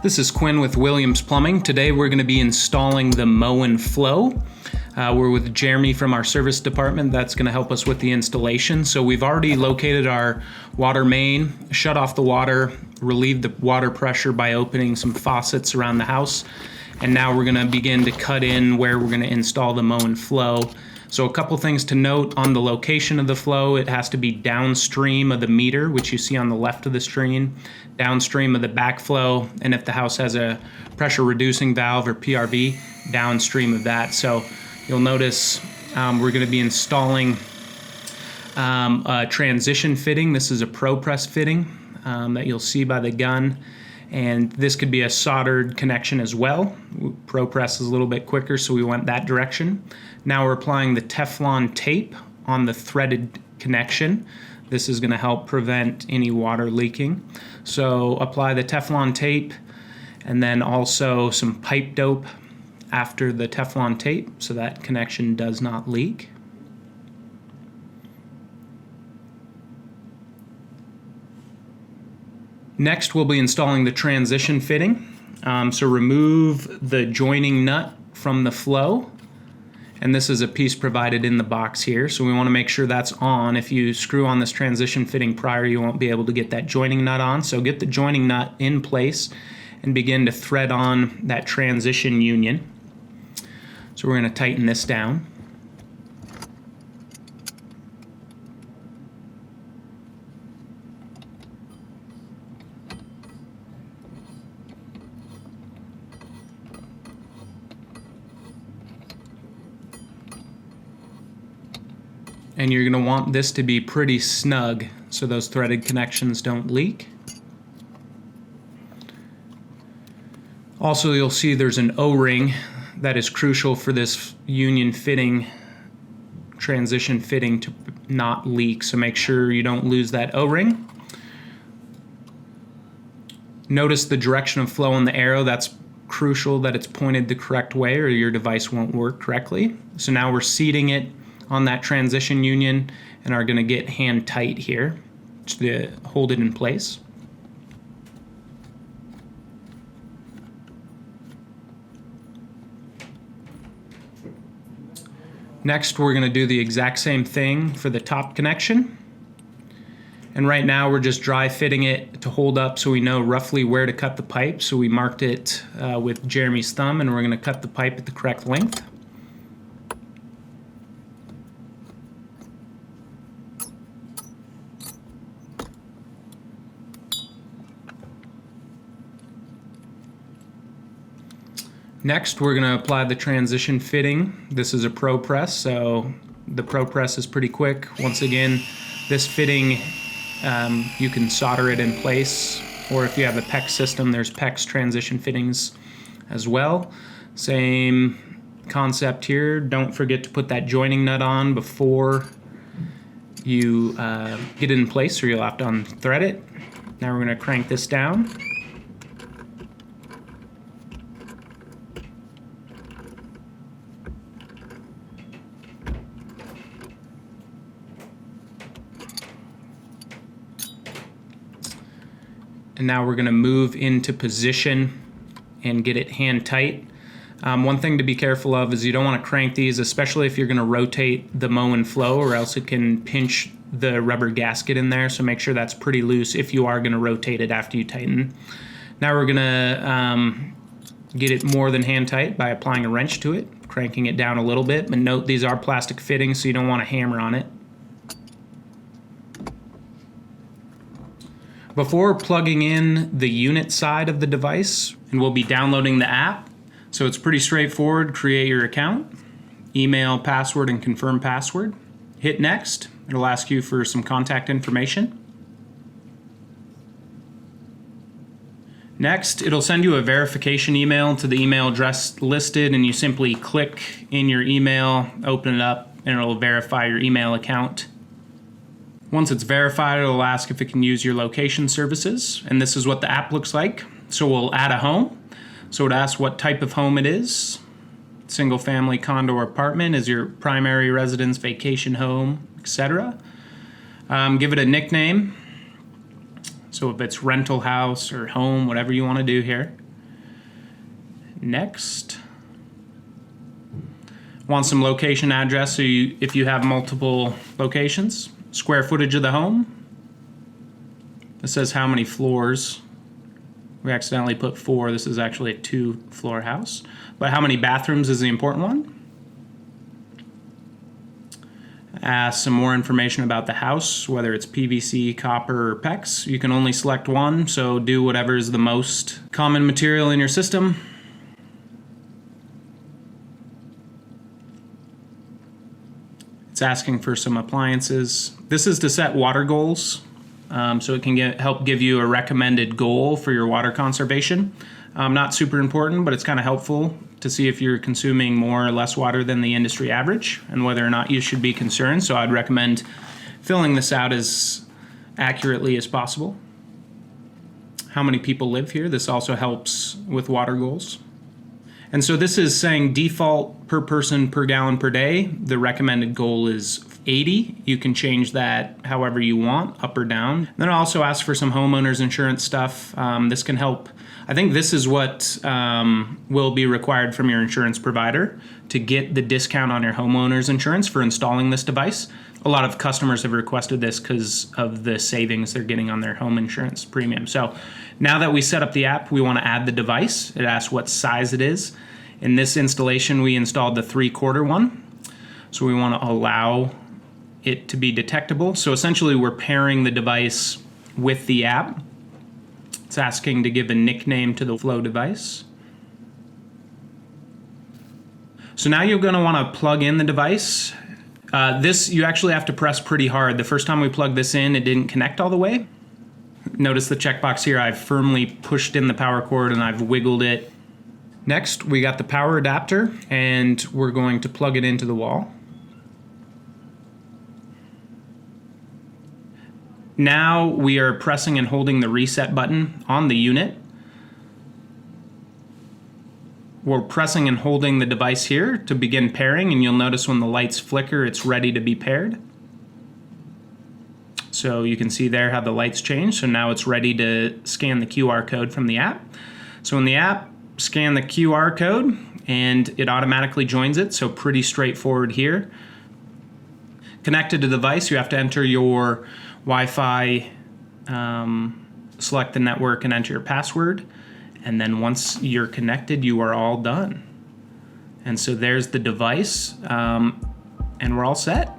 This is Quinn with Williams Plumbing. Today we're going to be installing the Moen Flo. We're with Jeremy from our service department that's going to help us with the installation. So we've already located our water main, shut off the water, relieved the water pressure by opening some faucets around the house. And now we're going to begin to cut in where we're going to install the Moen Flo. So a couple things to note on the location of the flow. It has to be downstream of the meter, which you see on the left of the screen, downstream of the backflow, and if the house has a pressure reducing valve or PRV, downstream of that. So you'll notice we're going to be installing a transition fitting. This is a ProPress fitting that you'll see by the gun. And this could be a soldered connection as well. ProPress is a little bit quicker, so we went that direction. Now we're applying the Teflon tape on the threaded connection. This is going to help prevent any water leaking. So apply the Teflon tape and then also some pipe dope after the Teflon tape so that connection does not leak. Next, we'll be installing the transition fitting. So remove the joining nut from the flow. And this is a piece provided in the box here. So we want to make sure that's on. If you screw on this transition fitting prior, you won't be able to get that joining nut on. So get the joining nut in place and begin to thread on that transition union. So we're going to tighten this down. And you're going to want this to be pretty snug so those threaded connections don't leak. Also, you'll see there's an O-ring that is crucial for this union fitting, transition fitting to not leak. So make sure you don't lose that O-ring. Notice the direction of flow on the arrow. That's crucial that it's pointed the correct way or your device won't work correctly. So now we're seating it on that transition union and are going to get hand tight here to hold it in place. Next, we're going to do the exact same thing for the top connection. And right now we're just dry fitting it to hold up so we know roughly where to cut the pipe. So we marked it with Jeremy's thumb and we're going to cut the pipe at the correct length. Next, we're going to apply the transition fitting. This is a ProPress, so the ProPress is pretty quick. Once again, this fitting, you can solder it in place, or if you have a PEX system, there's PEX transition fittings as well. Same concept here. Don't forget to put that joining nut on before you get it in place, or you'll have to unthread it. Now we're going to crank this down. And now we're going to move into position and get it hand tight. One thing to be careful of is you don't want to crank these, especially if you're going to rotate the Moen Flo, or else it can pinch the rubber gasket in there. So make sure that's pretty loose if you are going to rotate it after you tighten. Now we're going to get it more than hand tight by applying a wrench to it, cranking it down a little bit. But note these are plastic fittings, so you don't want to hammer on it. Before plugging in the unit side of the device, and we'll be downloading the app, so it's pretty straightforward. Create your account, email, password, and confirm password. Hit next. It'll ask you for some contact information. Next, it'll send you a verification email to the email address listed, and you simply click in your email, open it up, and it'll verify your email account. Once it's verified, it'll ask if it can use your location services, and this is what the app looks like. So we'll add a home. So it asks what type of home it is. Single family, condo, or apartment. Is your primary residence, vacation home, etc. Give it a nickname. So if it's rental house or home, whatever you want to do here. Next. Want some location address, so if you have multiple locations. Square footage of the home. It says how many floors. We accidentally put 4. This is actually a 2-floor house. But how many bathrooms is the important one. Ask some more information about the house, whether it's PVC, copper, or PEX. You can only select one, so do whatever is the most common material in your system. It's asking for some appliances. This is to set water goals, so it can help give you a recommended goal for your water conservation. Not super important, but it's kind of helpful to see if you're consuming more or less water than the industry average and whether or not you should be concerned. So I'd recommend filling this out as accurately as possible. How many people live here? This also helps with water goals. And so this is saying default per person per gallon per day. The recommended goal is 80. You can change that however you want, up or down. Then it also asks for some homeowners insurance stuff. This can help. I think this is what will be required from your insurance provider to get the discount on your homeowner's insurance for installing this device. A lot of customers have requested this because of the savings they're getting on their home insurance premium. So now that we set up the app, we want to add the device. It asks what size it is. In this installation, we installed the 3/4 one. So we want to allow it to be detectable. So essentially we're pairing the device with the app. It's asking to give a nickname to the Flo device. So now you're going to want to plug in the device. This you actually have to press pretty hard. The first time we plugged this in, it didn't connect all the way. Notice the checkbox here, I've firmly pushed in the power cord and I've wiggled it. Next, we got the power adapter and we're going to plug it into the wall. Now we are pressing and holding the reset button on the unit. We're pressing and holding the device here to begin pairing, and you'll notice when the lights flicker, it's ready to be paired. So you can see there how the lights change. So now it's ready to scan the QR code from the app. So in the app, scan the QR code and it automatically joins it. So pretty straightforward here. Connected to the device, you have to enter your Wi-Fi, select the network and enter your password. And then once you're connected, you are all done. And so there's the device, and we're all set.